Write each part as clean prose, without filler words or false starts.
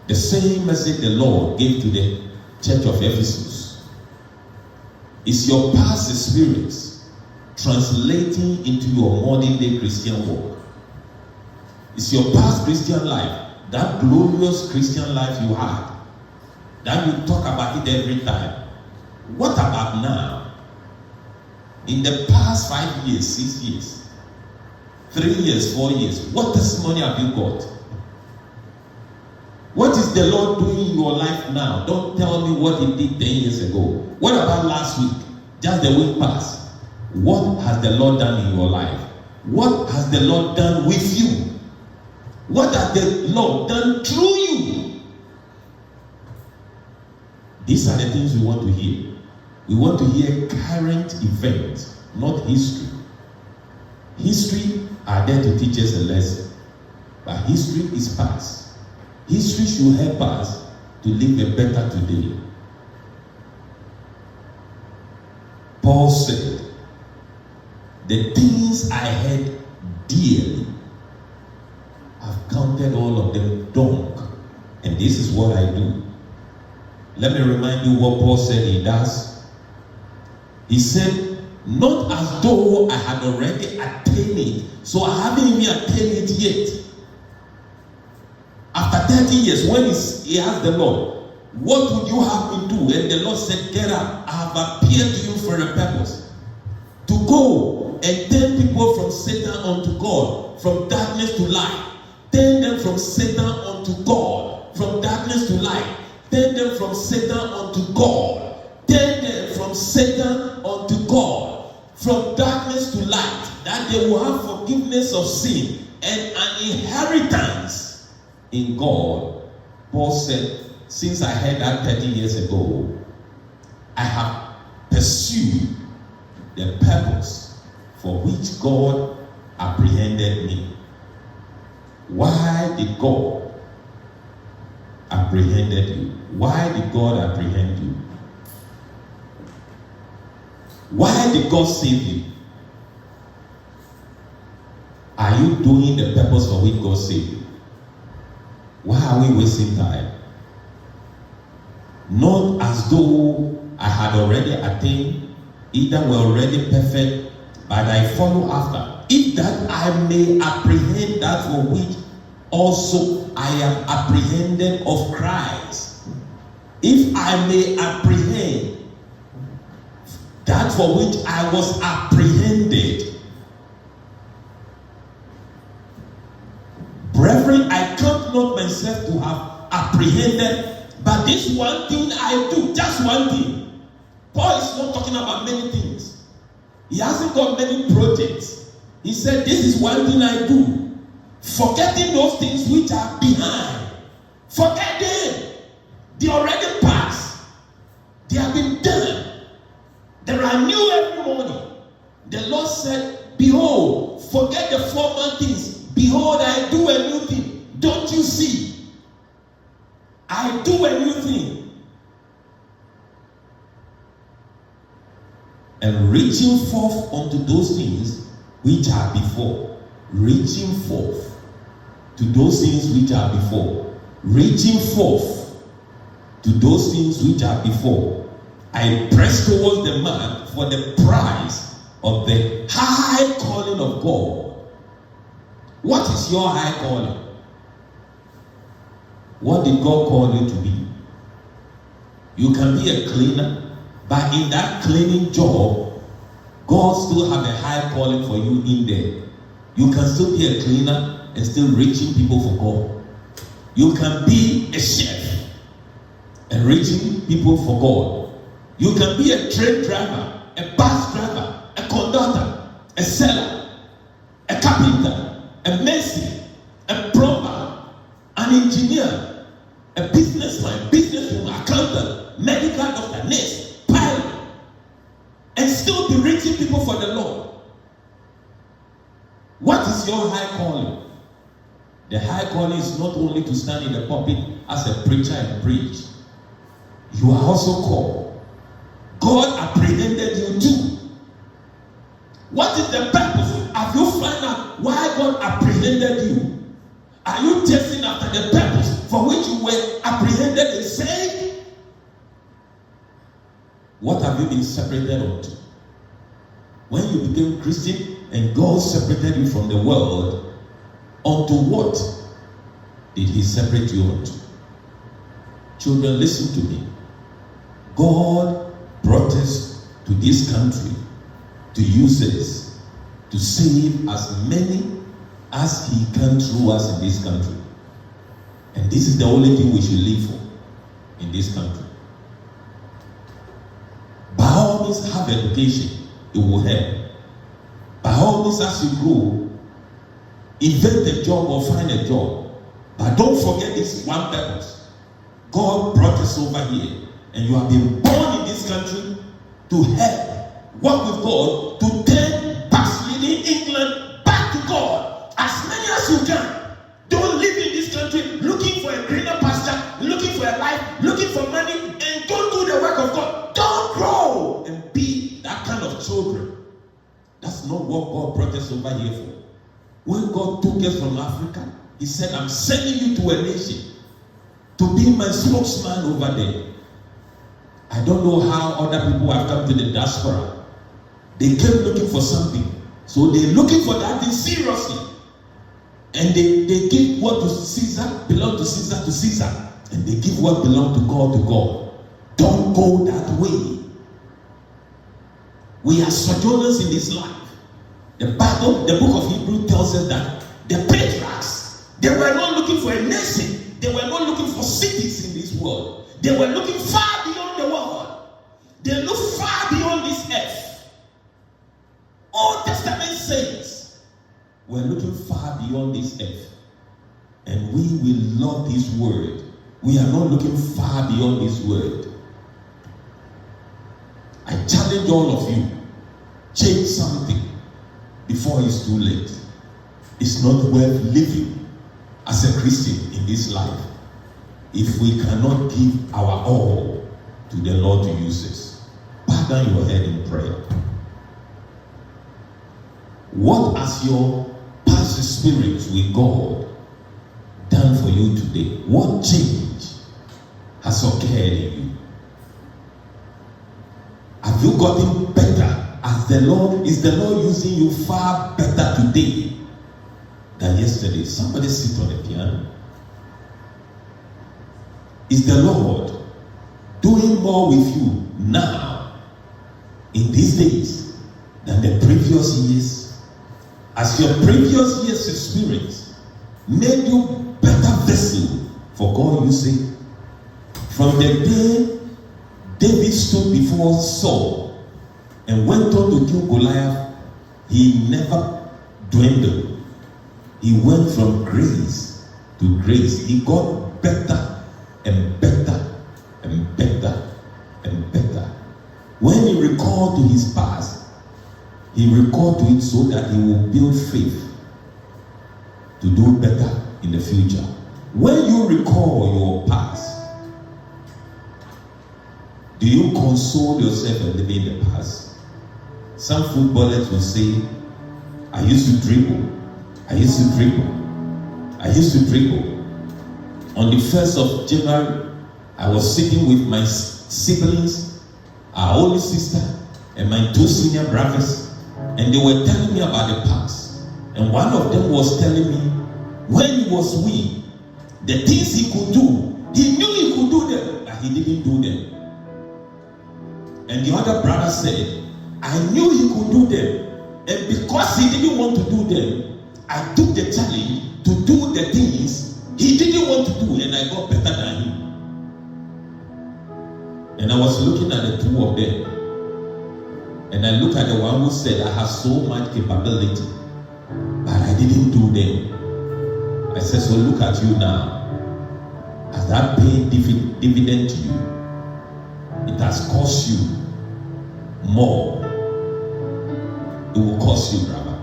The same message the Lord gave to the church of Ephesus. Is your past experience translating into your modern day Christian walk? Is your past Christian life, that glorious Christian life you had, that you talk about it every time? What about now? In the past 5 years, 6 years, 3 years, 4 years, what testimony have you got? What is the Lord doing in your life now? Don't tell me what He did 10 years ago. What about last week? Just the week past. What has the Lord done in your life? What has the Lord done with you? What has the Lord done through you? These are the things we want to hear. We want to hear current events, not history. History are there to teach us a lesson, but history is past. History should help us to live a better today. Paul said, the things I had dearly, I've counted all of them dung, and this is what I do. Let me remind you what Paul said he does. He said, not as though I had already attained it, so I haven't even attained it yet. After 30 years, when he asked the Lord, what would you have me do? And the Lord said, get up. I have appeared to you for a purpose. To go and turn people from Satan unto God, from darkness to light. Turn them from Satan unto God, from darkness to light. Turn them from Satan unto God. Turn them from Satan unto God, from darkness to light, that they will have forgiveness of sin and an inheritance in God. Paul said, since I heard that 30 years ago, I have pursued the purpose for which God apprehended me. Why did God apprehended you? Why did God apprehend you? Why did God save you? Are you doing the purpose for which God saved you? Why are we wasting time? Not as though I had already attained, either we're already perfect, but I follow after. If that I may apprehend that for which also I am apprehended of Christ. If I may apprehend that for which I was apprehended. Brethren, I count not myself to have apprehended, but this one thing I do, just one thing. Paul is not talking about many things. He hasn't got many projects. He said, this is one thing I do. Forgetting those things which are behind. Forget them. They already passed. They have been done. There are new every morning. The Lord said, behold, forget the former things. Behold, I do a new thing. Don't you see? I do a new thing. And reaching forth unto those things which are before. Reaching forth to those things which are before. Reaching forth to those things which are before. I press towards the mark for the prize of the high calling of God. What is your high calling? What did God call you to be? You can be a cleaner, but in that cleaning job, God still have a high calling for you in there. You can still be a cleaner and still reaching people for God. You can be a chef and reaching people for God. You can be a train driver, a bus driver, a conductor, a seller, a carpenter, a mason, a plumber, an engineer, a businessman, businesswoman, accountant, medical doctor, nurse, pilot, and still be reaching people for the Lord. What is your high calling? The high calling is not only to stand in the pulpit as a preacher and preach. You are also called. God apprehended you too. What is the purpose? Have you found out why God apprehended you? Are you chasing after the purpose for which you were apprehended and saved? What have you been separated unto? When you became Christian and God separated you from the world, unto what did he separate you unto? Children, listen to me. God brought us to this country to use us to save as many as he can through us in this country. And this is the only thing we should live for in this country. By all means, have education. It will help. By all means, as you grow, invent a job or find a job. But don't forget this one purpose. God brought us over here, and you have been born in this country to help work with God, to turn backsliding England back to God as many as you can. Don't live in this country looking for a greener pasture, looking for a life, looking for money, and don't do the work of God. Don't grow and be that kind of children. That's not what God brought us over here for. When God took us from Africa, he said, I'm sending you to a nation to be my spokesman over there. I don't know how other people have come to the diaspora. They came looking for something. So they're looking for that thing seriously. And they give what to Caesar, belong to Caesar to Caesar. And they give what belong to God. Don't go that way. We are sojourners in this life. The Bible, the book of Hebrews tells us that the patriarchs, they were not looking for a nation. They were not looking for cities in this world. They were looking far beyond the world. They look far beyond this earth. Old Testament saints were looking far beyond this earth. And we will love this word. We are not looking far beyond this word. I challenge all of you, change something before it's too late. It's not worth living as a Christian in this life if we cannot give our all to the Lord to use us. Bow down your head in prayer. What has your past experience with God done for you today? What change has occurred in you? Have you gotten better as the Lord? Is the Lord using you far better today than yesterday? Somebody sit on the piano. Is the Lord doing more with you now in these days than the previous years? As your previous year's experience made you better vessel for God using, from the day David stood before Saul and went on to kill Goliath, he never dwindled. He went from grace to grace. He got better and better and better and better. When he recalled to his past, he recalled to it so that he will build faith to do better in the future. When you recall your past, do you console yourself and live in the past? Some footballers will say, I used to dribble. On the 1st of January, I was sitting with my siblings, our older sister, and my 2 senior brothers, and they were telling me about the past. And one of them was telling me, when he was weak, the things he could do, he knew he could do them, but he didn't do them. And the other brother said, I knew he could do them, and because he didn't want to do them, I took the challenge to do the things he didn't want to do, and I got better than him. And I was looking at the two of them, and I looked at the one who said, I have so much capability, but I didn't do them. I said, so look at you now. Has that paid dividend to you? It has cost you more. It will cost you, brother.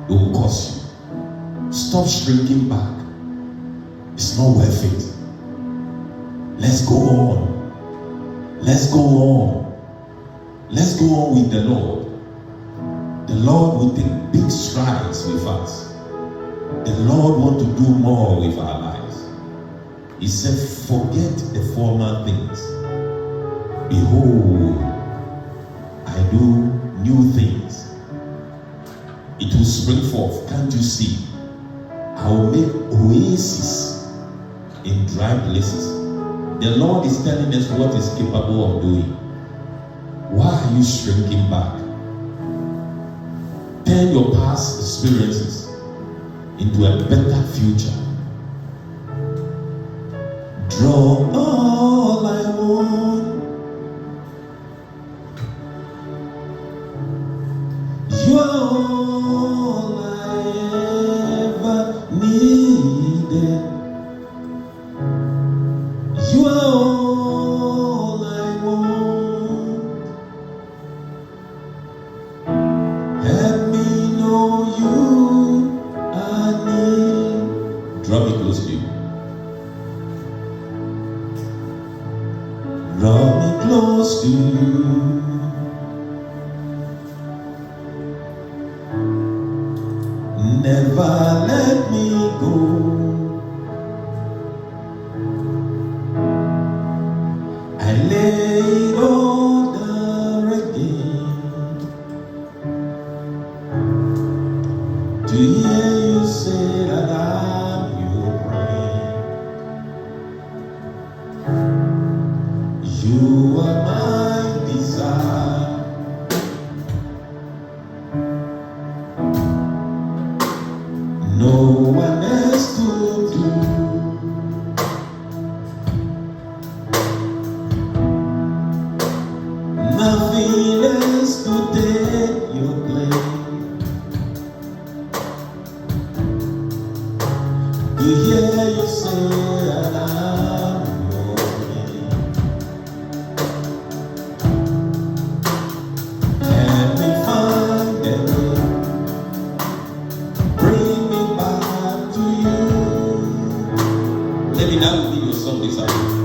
It will cost you. Stop shrinking back. It's not worth it. Let's go on. Let's go on. Let's go on with the Lord. The Lord will take big strides with us. The Lord wants to do more with our lives. He said, forget the former things. Behold, I do new things. It will spring forth. Can't you see? I will make oases in dry places. The Lord is telling us what He's capable of doing. Why are you shrinking back? Turn your past experiences into a better future. Draw all I want. You are all I ever needed. You are all I want. Help me know you are near. Draw me close to you. Draw me close to you. Never let me go. I lay it all down again to hear you say that I'm your friend. You are my desire. No one else could do. Nothing else could take your place. To hear you say that I'm your friend. Let me find a way. Bring me back to you. Let me now be your song this afternoon.